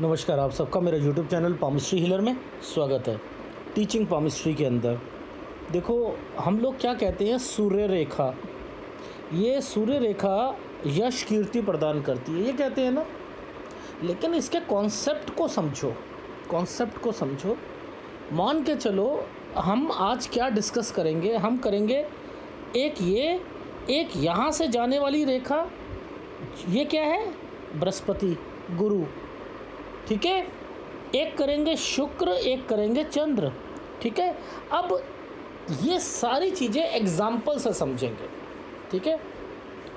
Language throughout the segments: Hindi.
नमस्कार, आप सबका मेरे यूट्यूब चैनल पामिस्ट्री हीलर में स्वागत है। टीचिंग पामिस्ट्री के अंदर देखो, हम लोग क्या कहते हैं, सूर्य रेखा। ये सूर्य रेखा यश कीर्ति प्रदान करती है, ये कहते हैं ना। लेकिन इसके कॉन्सेप्ट को समझो। मान के चलो, हम आज क्या डिस्कस करेंगे, हम करेंगे एक यहाँ से जाने वाली रेखा। ये क्या है? बृहस्पति, गुरु, ठीक है। एक करेंगे शुक्र, एक करेंगे चंद्र, ठीक है। अब ये सारी चीज़ें एग्जाम्पल से समझेंगे, ठीक है।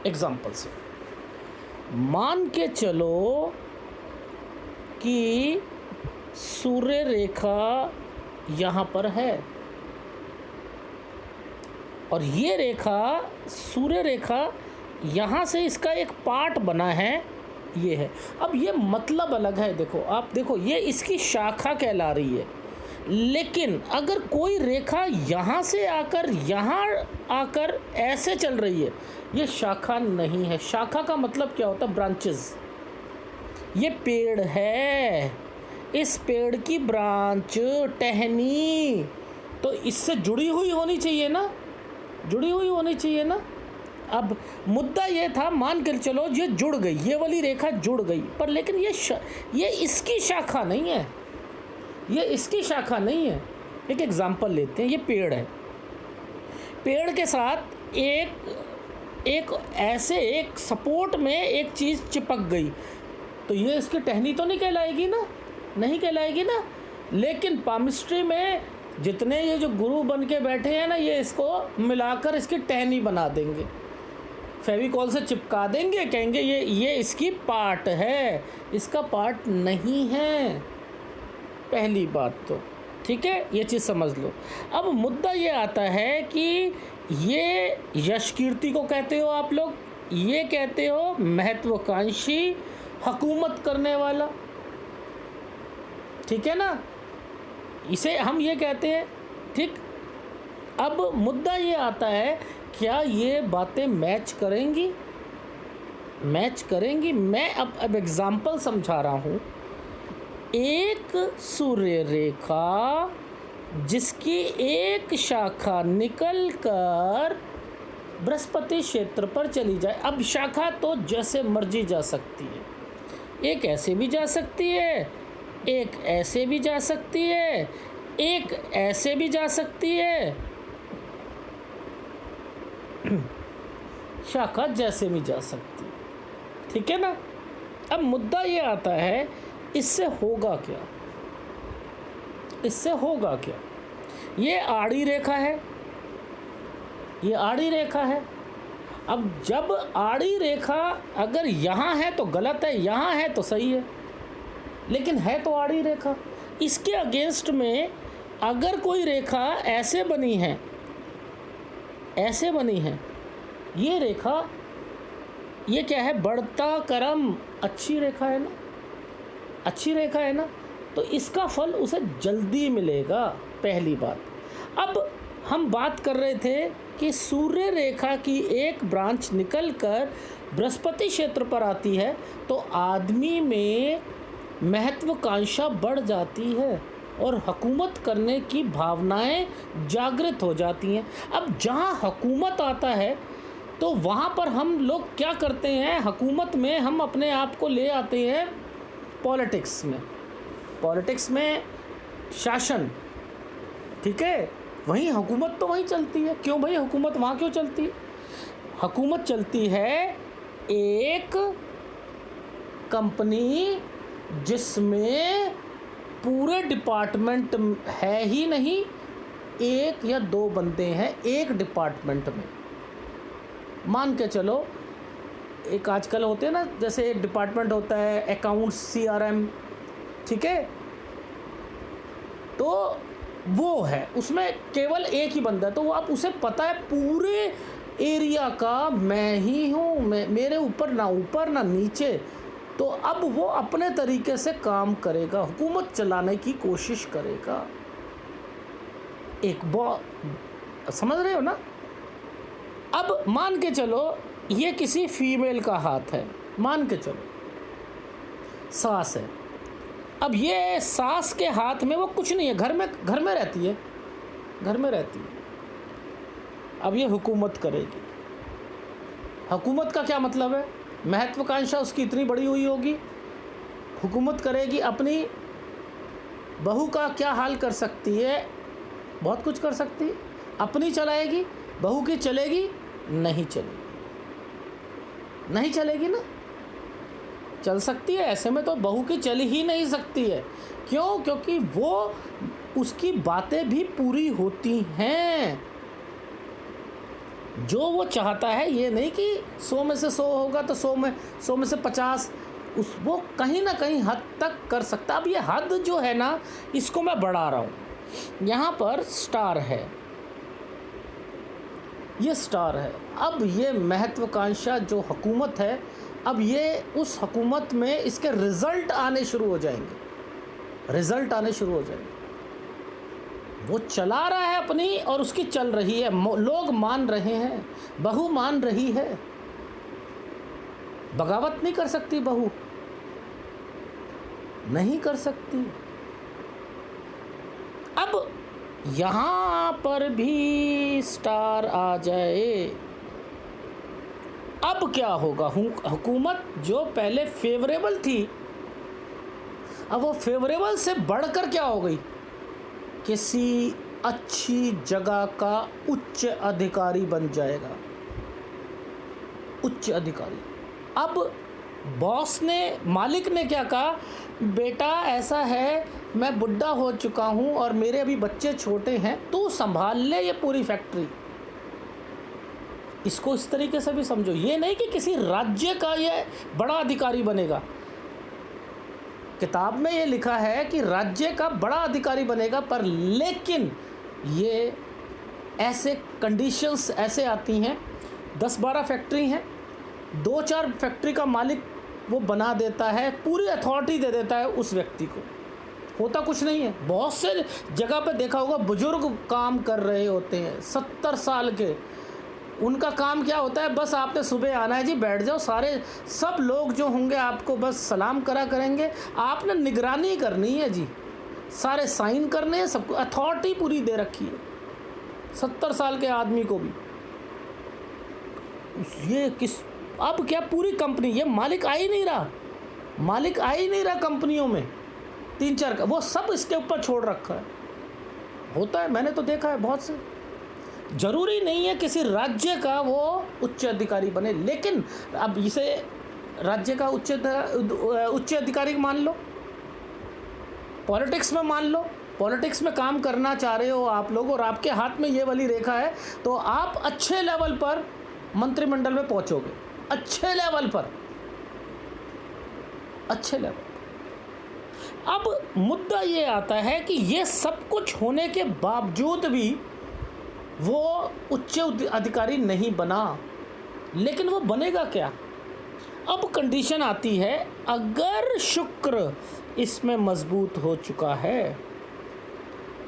एग्जाम्पल से मान के चलो कि सूर्य रेखा यहाँ पर है और ये रेखा, सूर्य रेखा यहाँ से इसका एक पार्ट बना है, ये है। अब ये मतलब अलग है। देखो, आप देखो, ये इसकी शाखा कहला रही है। लेकिन अगर कोई रेखा यहाँ से आकर यहाँ आकर ऐसे चल रही है, ये शाखा नहीं है। शाखा का मतलब क्या होता है? ब्रांचेस। ये पेड़ है, इस पेड़ की ब्रांच, टहनी तो इससे जुड़ी हुई होनी चाहिए ना, जुड़ी हुई होनी चाहिए ना। अब मुद्दा ये था, मान कर चलो ये जुड़ गई, ये वाली रेखा जुड़ गई, पर लेकिन ये इसकी शाखा नहीं है, ये इसकी शाखा नहीं है। एक एग्जांपल लेते हैं, ये पेड़ है, पेड़ के साथ एक ऐसे एक सपोर्ट में एक चीज़ चिपक गई, तो ये इसकी टहनी तो नहीं कहलाएगी ना, नहीं कहलाएगी ना। लेकिन पामिस्ट्री में जितने ये जो गुरु बन के बैठे हैं ना, ये इसको मिलाकर इसकी टहनी बना देंगे, फेविकॉल से चिपका देंगे, कहेंगे ये इसकी पार्ट है, इसका पार्ट नहीं है। पहली बात तो ठीक है, ये चीज़ समझ लो। अब मुद्दा ये आता है कि ये यश कीर्ति को कहते हो आप लोग, ये कहते हो महत्वाकांक्षी, हुकूमत करने वाला, ठीक है ना, इसे हम ये कहते हैं, ठीक। अब मुद्दा ये आता है, क्या ये बातें मैच करेंगी? मैच करेंगी। मैं अब एग्जाम्पल समझा रहा हूँ। एक सूर्य रेखा जिसकी एक शाखा निकल कर बृहस्पति क्षेत्र पर चली जाए। अब शाखा तो जैसे मर्जी जा सकती है, एक ऐसे भी जा सकती है, एक ऐसे भी जा सकती है, एक ऐसे भी जा सकती है, शाखा जैसे भी जा सकती है, ठीक है ना। अब मुद्दा ये आता है, इससे होगा क्या? इससे होगा क्या? ये आड़ी रेखा है, ये आड़ी रेखा है। अब जब आड़ी रेखा अगर यहाँ है तो गलत है, यहाँ है तो सही है, लेकिन है तो आड़ी रेखा। इसके अगेंस्ट में अगर कोई रेखा ऐसे बनी है, ऐसे बनी है, ये रेखा, ये क्या है? बढ़ता कर्म, अच्छी रेखा है ना, अच्छी रेखा है ना, तो इसका फल उसे जल्दी मिलेगा, पहली बात। अब हम बात कर रहे थे कि सूर्य रेखा की एक ब्रांच निकलकर बृहस्पति क्षेत्र पर आती है तो आदमी में महत्वाकांक्षा बढ़ जाती है और हुकूमत करने की भावनाएं जागृत हो जाती हैं। अब जहाँ हुकूमत आता है तो वहाँ पर हम लोग क्या करते हैं, हुकूमत में हम अपने आप को ले आते हैं पॉलिटिक्स में। पॉलिटिक्स में शासन, ठीक है, वहीं हुकूमत तो वहीं चलती है। क्यों भाई हुकूमत वहाँ क्यों चलती है? हुकूमत चलती है एक कंपनी जिसमें पूरे डिपार्टमेंट है ही नहीं, एक या दो बंदे हैं एक डिपार्टमेंट में। मान के चलो, एक आजकल होते हैं ना, जैसे एक डिपार्टमेंट होता है अकाउंट्स, CRM, ठीक है, तो वो है, उसमें केवल एक ही बंदा है, तो वो आप उसे पता है पूरे एरिया का मैं ही हूँ, मेरे ऊपर ना नीचे। तो अब वो अपने तरीके से काम करेगा, हुकूमत चलाने की कोशिश करेगा। समझ रहे हो ना। अब मान के चलो ये किसी फीमेल का हाथ है, मान के चलो सास है, अब ये सास के हाथ में वो कुछ नहीं है, घर में रहती है, घर में रहती है। अब ये हुकूमत करेगी। हुकूमत का क्या मतलब है? महत्वाकांक्षा उसकी इतनी बड़ी हुई होगी, हुकूमत करेगी। अपनी बहू का क्या हाल कर सकती है? बहुत कुछ कर सकती है। अपनी चलाएगी, बहू की चलेगी? नहीं चलेगी, नहीं चलेगी ना। चल सकती है, ऐसे में तो बहू की चल ही नहीं सकती है। क्यों? क्योंकि वो उसकी बातें भी पूरी होती हैं, जो वो चाहता है। ये नहीं कि 100 में से 100 होगा तो 100 में से 50, वो कहीं ना कहीं हद तक कर सकता। अब ये हद जो है ना, इसको मैं बढ़ा रहा हूँ। यहाँ पर स्टार है, ये स्टार है। अब ये महत्वाकांक्षा जो हुकूमत है, अब ये उस हुकूमत में इसके रिज़ल्ट आने शुरू हो जाएंगे, रिज़ल्ट आने शुरू हो जाएंगे। वो चला रहा है अपनी और उसकी चल रही है, लोग मान रहे हैं, बहू मान रही है। बगावत नहीं कर सकती बहू, नहीं कर सकती। अब यहाँ पर भी स्टार आ जाए, अब क्या होगा? हुकूमत जो पहले फेवरेबल थी, अब वो फेवरेबल से बढ़कर क्या हो गई? किसी अच्छी जगह का उच्च अधिकारी बन जाएगा, उच्च अधिकारी। अब बॉस ने, मालिक ने क्या कहा? बेटा ऐसा है, मैं बुढ़ा हो चुका हूँ और मेरे अभी बच्चे छोटे हैं, तू संभाल ले ये पूरी फैक्ट्री। इसको इस तरीके से भी समझो, ये नहीं कि किसी राज्य का ये बड़ा अधिकारी बनेगा। किताब में ये लिखा है कि राज्य का बड़ा अधिकारी बनेगा, पर लेकिन ये ऐसे कंडीशंस ऐसे आती हैं, 10-12 फैक्ट्री हैं, 2-4 फैक्ट्री का मालिक वो बना देता है, पूरी अथॉरिटी दे देता है उस व्यक्ति को। होता कुछ नहीं है। बहुत से जगह पे देखा होगा, बुजुर्ग काम कर रहे होते हैं, 70 साल के। उनका काम क्या होता है? बस आपने सुबह आना है जी, बैठ जाओ, सारे सब लोग जो होंगे आपको बस सलाम करा करेंगे, आपने निगरानी करनी है जी, सारे साइन करने हैं, सबको अथॉरिटी पूरी दे रखी है 70 साल के आदमी को भी। ये किस, अब क्या पूरी कंपनी, ये मालिक आ ही नहीं रहा, मालिक आ ही नहीं रहा कंपनियों में, 3-4 का, वो सब इसके ऊपर छोड़ रखा है। होता है, मैंने तो देखा है बहुत से। जरूरी नहीं है किसी राज्य का वो उच्च अधिकारी बने, लेकिन अब इसे राज्य का उच्च अधिकारी मान लो, पॉलिटिक्स में मान लो, पॉलिटिक्स में काम करना चाह रहे हो आप लोग और आपके हाथ में ये वाली रेखा है, तो आप अच्छे लेवल पर मंत्रिमंडल में पहुंचोगे, अच्छे लेवल पर, अच्छे लेवल। अब मुद्दा ये आता है कि ये सब कुछ होने के बावजूद भी वो उच्च अधिकारी नहीं बना, लेकिन वो बनेगा क्या? अब कंडीशन आती है, अगर शुक्र इसमें मजबूत हो चुका है,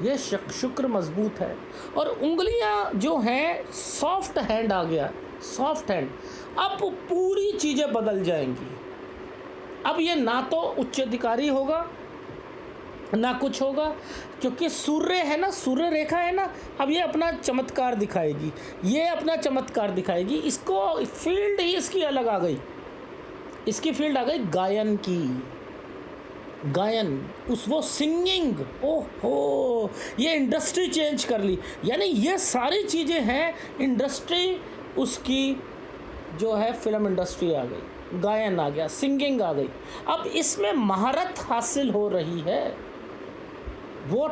ये शुक्र मजबूत है और उंगलियां जो हैं सॉफ्ट हैंड आ गया, सॉफ्ट हैंड, अब पूरी चीज़ें बदल जाएंगी। अब ये ना तो उच्च अधिकारी होगा ना कुछ होगा, क्योंकि सूर्य है ना, सूर्य रेखा है ना, अब ये अपना चमत्कार दिखाएगी, ये अपना चमत्कार दिखाएगी। इसको फील्ड ही इसकी अलग आ गई, इसकी फील्ड आ गई गायन की, गायन, वो सिंगिंग। ओहो, ये इंडस्ट्री चेंज कर ली, यानी ये सारी चीज़ें हैं, इंडस्ट्री उसकी जो है फिल्म इंडस्ट्री आ गई, गायन आ गया, सिंगिंग आ गई। अब इसमें महारत हासिल हो रही है, वो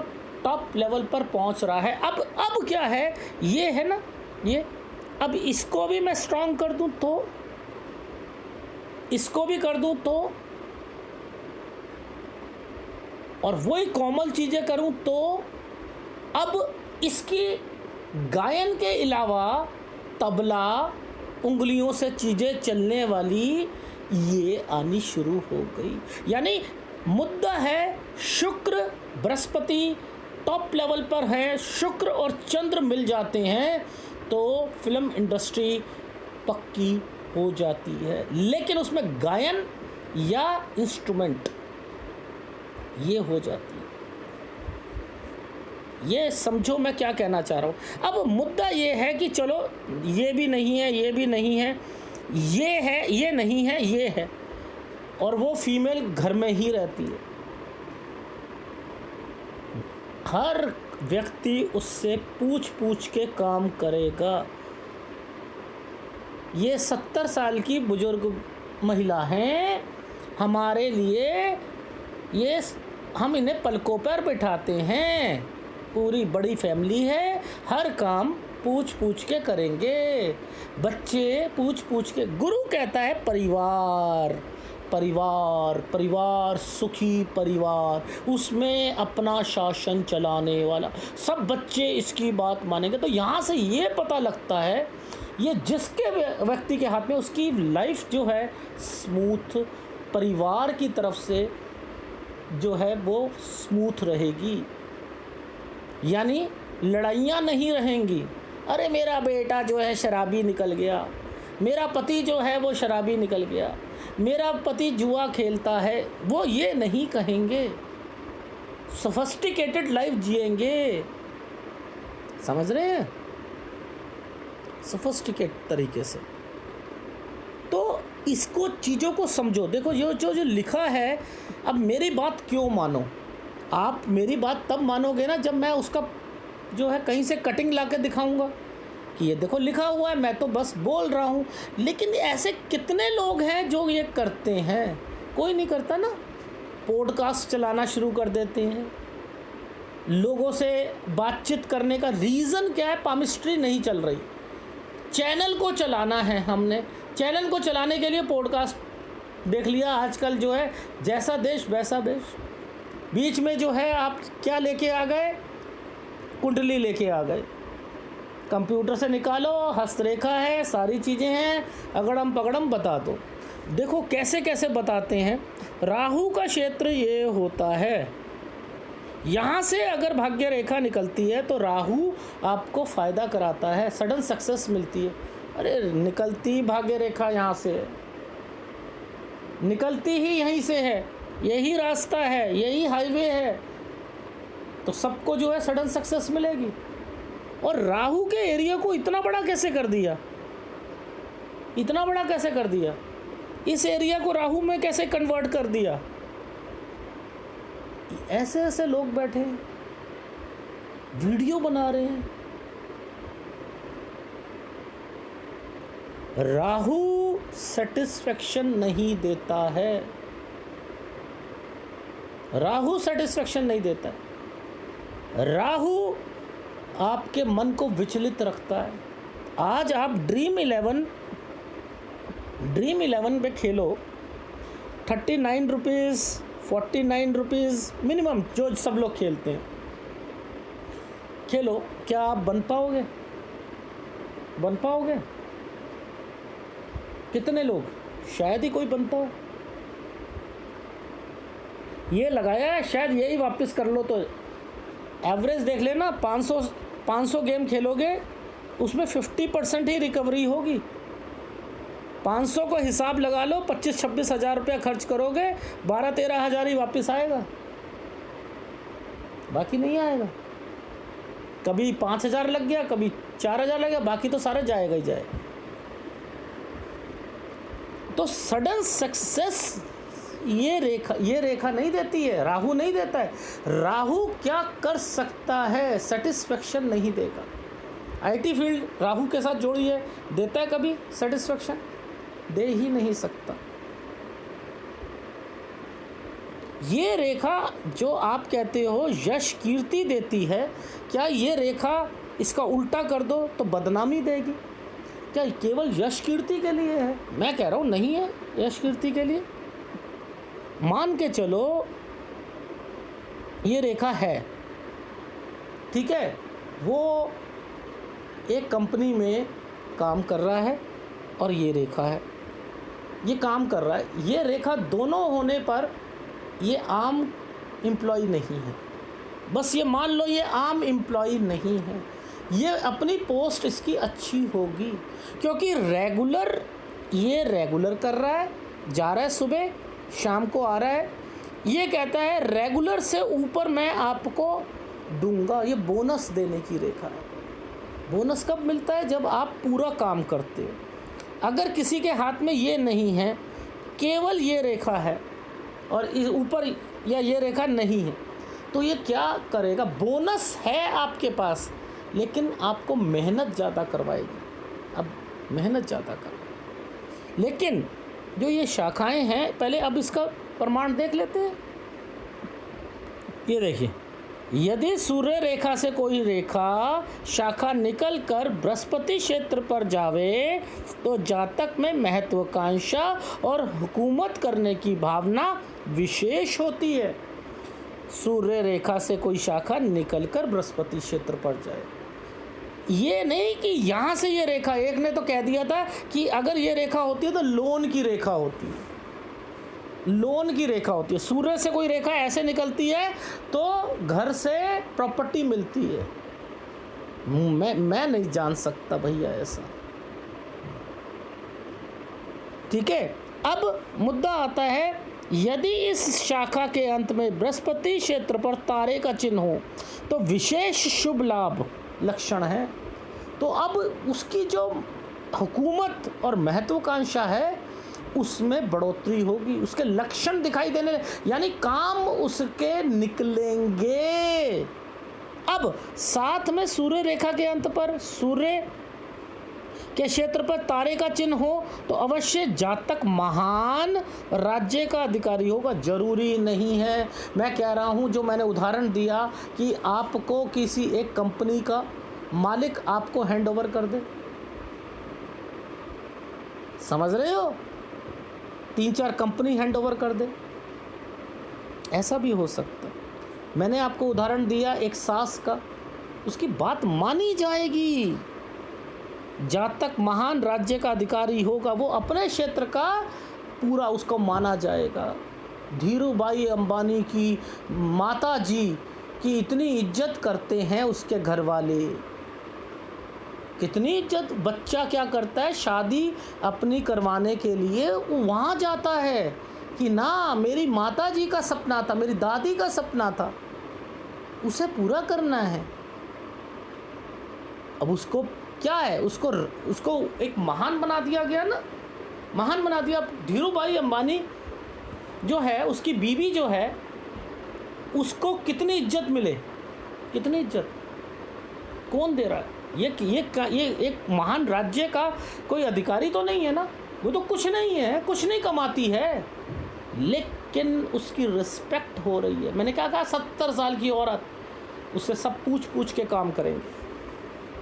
टॉप लेवल पर पहुंच रहा है। अब क्या है, ये है ना, ये अब इसको भी मैं स्ट्रॉन्ग कर दूं तो, इसको भी कर दूं तो, और वही कोमल चीज़ें करूं तो, अब इसकी गायन के अलावा तबला, उंगलियों से चीज़ें चलने वाली ये आनी शुरू हो गई। यानी मुद्दा है, शुक्र बृहस्पति टॉप लेवल पर है, शुक्र और चंद्र मिल जाते हैं तो फिल्म इंडस्ट्री पक्की हो जाती है। लेकिन उसमें गायन या इंस्ट्रूमेंट, ये हो जाती है। ये समझो मैं क्या कहना चाह रहा हूँ। अब मुद्दा ये है कि चलो ये भी नहीं है, ये भी नहीं है, ये है, ये नहीं है, ये है, और वो फीमेल घर में ही रहती है। हर व्यक्ति उससे पूछ पूछ के काम करेगा। ये 70 साल की बुजुर्ग महिला हैं, हमारे लिए ये हम इन्हें पलकों पर बिठाते हैं। पूरी बड़ी फैमिली है, हर काम पूछ पूछ के करेंगे, बच्चे पूछ पूछ के। गुरु कहता है परिवार, परिवार, परिवार, सुखी परिवार, उसमें अपना शासन चलाने वाला, सब बच्चे इसकी बात मानेंगे। तो यहाँ से ये पता लगता है, ये जिसके व्यक्ति के हाथ में, उसकी लाइफ जो है स्मूथ, परिवार की तरफ से जो है वो स्मूथ रहेगी, यानी लड़ाइयाँ नहीं रहेंगी। अरे मेरा बेटा जो है शराबी निकल गया, मेरा पति जो है वो शराबी निकल गया, मेरा पति जुआ खेलता है, वो ये नहीं कहेंगे। सोफिस्टिकेटेड लाइफ जिएंगे, समझ रहे हैं, सोफिस्टिकेट तरीके से। तो इसको, चीज़ों को समझो। देखो ये जो लिखा है, अब मेरी बात क्यों मानो, आप मेरी बात तब मानोगे ना जब मैं उसका जो है कहीं से कटिंग ला के दिखाऊँगा कि ये देखो लिखा हुआ है, मैं तो बस बोल रहा हूँ। लेकिन ऐसे कितने लोग हैं जो ये करते हैं? कोई नहीं करता ना। पॉडकास्ट चलाना शुरू कर देते हैं, लोगों से बातचीत करने का रीज़न क्या है? पामिस्ट्री नहीं चल रही, चैनल को चलाना है हमने, चैनल को चलाने के लिए पॉडकास्ट देख लिया। आजकल जो है जैसा देश वैसा देश, बीच में जो है आप क्या लेके आ गए? कुंडली लेके आ गए, कंप्यूटर से निकालो, हस्तरेखा है, सारी चीज़ें हैं, अगड़म पगड़म बता दो। देखो कैसे कैसे बताते हैं। राहु का क्षेत्र ये होता है, यहाँ से अगर भाग्य रेखा निकलती है तो राहु आपको फ़ायदा कराता है, सडन सक्सेस मिलती है। अरे निकलती भाग्य रेखा यहाँ से है, निकलती ही यहीं से है, यही रास्ता है, यही हाईवे है, तो सबको जो है सडन सक्सेस मिलेगी। और राहु के एरिया को इतना बड़ा कैसे कर दिया, इतना बड़ा कैसे कर दिया, इस एरिया को राहु में कैसे कन्वर्ट कर दिया? ऐसे ऐसे लोग बैठे हैं, वीडियो बना रहे हैं। राहु सेटिस्फेक्शन नहीं देता है, राहु सेटिस्फेक्शन नहीं देता है। राहु आपके मन को विचलित रखता है। आज आप ड्रीम 11 पे खेलो, 39 रुपीज़, 49 रुपीज़ मिनिमम, जो सब लोग खेलते हैं, खेलो। क्या आप बन पाओगे? बन पाओगे? कितने लोग, शायद ही कोई बनता हो। ये लगाया है, शायद यही वापस कर लो तो एवरेज देख लेना। 500 गेम खेलोगे, उसमें 50% ही रिकवरी होगी। 500 को हिसाब लगा लो, 25-26 हज़ार रुपया खर्च करोगे, 12-13 हज़ार ही वापस आएगा, बाकी नहीं आएगा। कभी 5,000 लग गया, कभी 4,000 लग गया, बाकी तो सारा जाएगा ही जाएगा। तो सडन सक्सेस ये रेखा नहीं देती है, राहु नहीं देता है। राहु क्या कर सकता है? सेटिस्फेक्शन नहीं देगा। आईटी फील्ड राहु के साथ जोड़िए, देता है कभी सेटिस्फेक्शन? दे ही नहीं सकता। ये रेखा जो आप कहते हो यश कीर्ति देती है, क्या ये रेखा इसका उल्टा कर दो तो बदनामी देगी? क्या केवल यश कीर्ति के लिए है? मैं कह रहा हूँ नहीं है यश कीर्ति के लिए। मान के चलो ये रेखा है, ठीक है, वो एक कंपनी में काम कर रहा है और ये रेखा है, ये काम कर रहा है। ये रेखा दोनों होने पर ये आम एम्प्लॉय नहीं है। बस ये मान लो ये आम एम्प्लॉय नहीं है, ये अपनी पोस्ट इसकी अच्छी होगी, क्योंकि रेगुलर कर रहा है, जा रहा है, सुबह शाम को आ रहा है। ये कहता है रेगुलर से ऊपर मैं आपको दूंगा, ये बोनस देने की रेखा है। बोनस कब मिलता है? जब आप पूरा काम करते हो। अगर किसी के हाथ में ये नहीं है, केवल ये रेखा है और इस ऊपर या ये रेखा नहीं है, तो ये क्या करेगा? बोनस है आपके पास, लेकिन आपको मेहनत ज़्यादा करवाएगी। अब मेहनत ज़्यादा करवाएगी। लेकिन जो ये शाखाएं हैं, पहले अब इसका प्रमाण देख लेते हैं। ये देखिए, यदि सूर्य रेखा से कोई रेखा शाखा निकल कर बृहस्पति क्षेत्र पर जावे तो जातक में महत्वाकांक्षा और हुकूमत करने की भावना विशेष होती है। सूर्य रेखा से कोई शाखा निकलकर बृहस्पति क्षेत्र पर जाए, ये नहीं कि यहाँ से ये रेखा, एक ने तो कह दिया था कि अगर ये रेखा होती है तो लोन की रेखा होती है, लोन की रेखा होती है। सूर्य से कोई रेखा ऐसे निकलती है तो घर से प्रॉपर्टी मिलती है। मैं नहीं जान सकता भैया ऐसा। ठीक है, अब मुद्दा आता है, यदि इस शाखा के अंत में बृहस्पति क्षेत्र पर तारे का चिन्ह हो तो विशेष शुभ लाभ लक्षण है। तो अब उसकी जो हुकूमत और महत्वाकांक्षा है उसमें बढ़ोतरी होगी, उसके लक्षण दिखाई देने, यानी काम उसके निकलेंगे। अब साथ में सूर्य रेखा के अंत पर सूर्य के क्षेत्र पर तारे का चिन्ह हो तो अवश्य जातक महान राज्य का अधिकारी होगा। जरूरी नहीं है, मैं कह रहा हूँ जो मैंने उदाहरण दिया कि आपको किसी एक कंपनी का मालिक आपको हैंड ओवर कर दे, समझ रहे हो, 3-4 कंपनी हैंड ओवर कर दे, ऐसा भी हो सकता है। मैंने आपको उदाहरण दिया एक सास का, उसकी बात मानी जाएगी। जातक महान राज्य का अधिकारी होगा, वो अपने क्षेत्र का पूरा उसको माना जाएगा। धीरूभाई अंबानी की माता जी की इतनी इज्जत करते हैं उसके घर वाले, कितनी इज्जत। बच्चा क्या करता है, शादी अपनी करवाने के लिए वहाँ जाता है कि ना मेरी माता जी का सपना था, मेरी दादी का सपना था, उसे पूरा करना है। अब उसको क्या है, उसको एक महान बना दिया गया ना, महान बना दिया। धीरूभाई अंबानी जो है, उसकी बीवी जो है, उसको कितनी इज्जत मिले, कितनी इज्जत, कौन दे रहा है? ये एक महान राज्य का कोई अधिकारी तो नहीं है ना, वो तो कुछ नहीं है, कुछ नहीं कमाती है, लेकिन उसकी रिस्पेक्ट हो रही है। मैंने क्या कहा, 70 साल की औरत, उससे सब पूछ के काम करेंगे।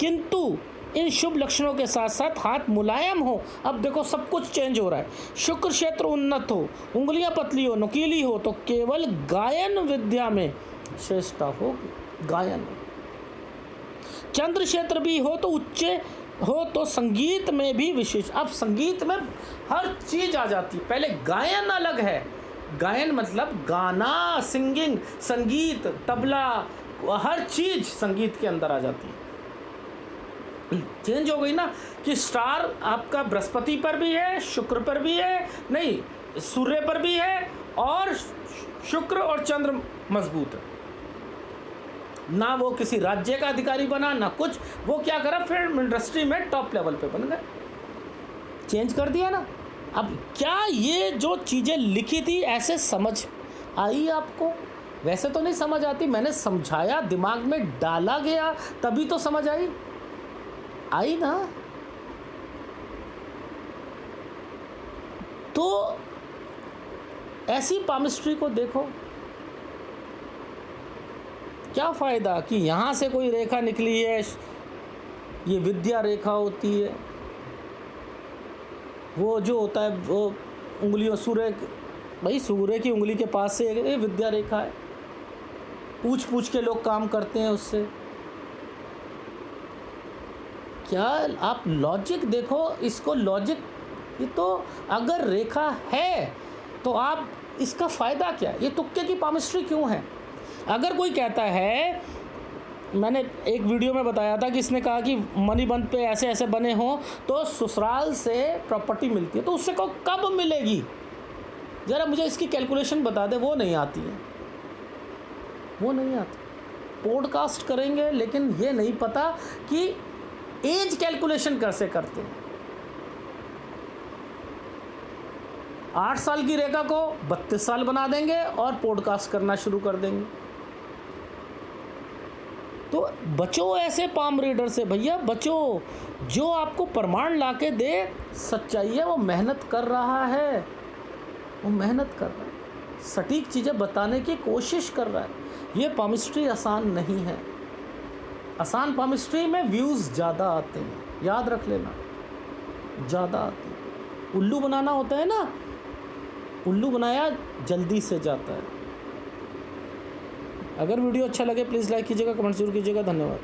किंतु इन शुभ लक्षणों के साथ साथ हाथ मुलायम हो। अब देखो सब कुछ चेंज हो रहा है। शुक्र क्षेत्र उन्नत हो, उंगलियां पतली हो, नुकीली हो, तो केवल गायन विद्या में श्रेष्ठता होगी, गायन। चंद्र क्षेत्र भी हो तो उच्च हो तो संगीत में भी विशेष। अब संगीत में हर चीज़ आ जाती है। पहले गायन अलग है, गायन मतलब गाना, सिंगिंग, संगीत, तबला, हर चीज़ संगीत के अंदर आ जाती है। चेंज हो गई ना कि स्टार आपका बृहस्पति पर भी है, शुक्र पर भी है, नहीं सूर्य पर भी है, और शुक्र और चंद्र मजबूत है ना। वो किसी राज्य का अधिकारी बना ना कुछ, वो क्या करा, फिल्म इंडस्ट्री में टॉप लेवल पे बन गए, चेंज कर दिया ना। अब क्या ये जो चीज़ें लिखी थी ऐसे समझ आई आपको? वैसे तो नहीं समझ आती, मैंने समझाया, दिमाग में डाला गया, तभी तो समझ आई ना। तो ऐसी पामिस्ट्री को देखो, क्या फ़ायदा कि यहाँ से कोई रेखा निकली है, ये विद्या रेखा होती है, वो जो होता है वो उंगलियों, सूर्य की उंगली के पास से ये विद्या रेखा है, पूछ के लोग काम करते हैं उससे। क्या आप लॉजिक देखो इसको, लॉजिक, ये तो अगर रेखा है तो आप इसका फ़ायदा क्या है? ये तुक्के की पामिस्ट्री क्यों है? अगर कोई कहता है, मैंने एक वीडियो में बताया था कि इसने कहा कि मनी बंद पे ऐसे ऐसे बने हों तो ससुराल से प्रॉपर्टी मिलती है, तो उससे को कब मिलेगी? ज़रा मुझे इसकी कैलकुलेशन बता दे, वो नहीं आती है, वो नहीं आती। पॉडकास्ट करेंगे लेकिन ये नहीं पता कि एज कैलकुलेशन कैसे करते हैं। 8 साल की रेखा को 32 साल बना देंगे और पॉडकास्ट करना शुरू कर देंगे। तो बचो ऐसे पाम रीडर से भैया, बचो। जो आपको प्रमाण लाके दे सच्चाई है, वो मेहनत कर रहा है, वो मेहनत कर रहा है, सटीक चीज़ें बताने की कोशिश कर रहा है। ये पामिस्ट्री आसान नहीं है। आसान पामिस्ट्री में व्यूज़ ज़्यादा आते हैं, याद रख लेना, ज़्यादा आते हैं। उल्लू बनाना होता है ना, उल्लू बनाया जल्दी से जाता है। अगर वीडियो अच्छा लगे प्लीज़ लाइक कीजिएगा, कमेंट जरूर कीजिएगा। धन्यवाद।